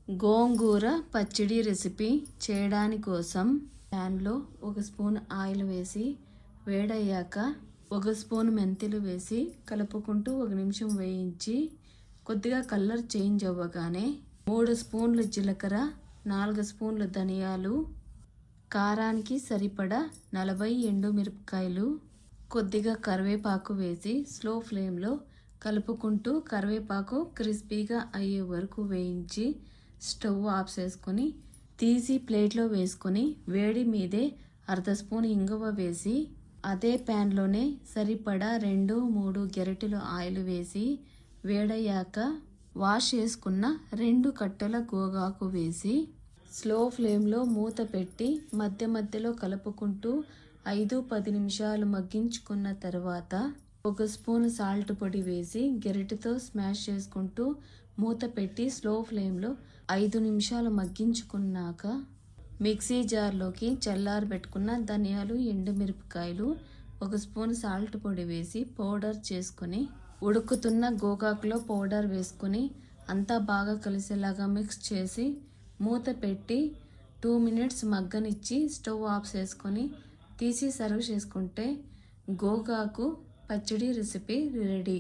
గోంగూర పచ్చడి రెసిపీ చేయడానికి కోసం ప్యాన్లో 1 స్పూన్ ఆయిల్ వేసి వేడయ్యాక 1 స్పూన్ మెంతులు వేసి కలుపుకుంటూ 1 నిమిషం వేయించి కొద్దిగా కలర్ చేంజ్ అవ్వగానే 3 స్పూన్లు జీలకర్ర, 4 స్పూన్లు ధనియాలు, కారానికి సరిపడా 40 ఎండుమిరపకాయలు, కొద్దిగా కరివేపాకు వేసి స్లో ఫ్లేమ్లో కలుపుకుంటూ కరివేపాకు క్రిస్పీగా అయ్యే వరకు వేయించి స్టవ్ ఆఫ్ చేసుకొని తీసి ప్లేట్లో వేసుకొని వేడి మీదే 1/2 స్పూన్ ఇంగువ వేసి అదే ప్యాన్లోనే సరిపడా 2-3 గరిటెలు ఆయిల్ వేసి వేడయ్యాక వాష్ చేసుకున్న 2 కట్టెల గోగాకు వేసి స్లో ఫ్లేమ్లో మూత పెట్టి మధ్య మధ్యలో కలుపుకుంటూ 5-10 నిమిషాలు మగ్గించుకున్న తర్వాత 1 స్పూన్ సాల్ట్ పొడి వేసి గరిటెతో స్మాష్ చేసుకుంటూ మూత పెట్టి స్లో ఫ్లేమ్లో 5 నిమిషాలు మగ్గించుకున్నాక మిక్సీ జార్లోకి చల్లారబెట్టుకున్న ధనియాలు, ఎండుమిరపకాయలు, 1 స్పూన్ సాల్ట్ పొడి వేసి పౌడర్ చేసుకొని ఉడుకుతున్న గోగాకులో పౌడర్ వేసుకొని అంతా బాగా కలిసేలాగా మిక్స్ చేసి మూత పెట్టి 2 మినిట్స్ మగ్గనిచ్చి స్టవ్ ఆఫ్ చేసుకొని తీసి సర్వ్ చేసుకుంటే గోగాకు పచ్చడి రెసిపీ రెడీ.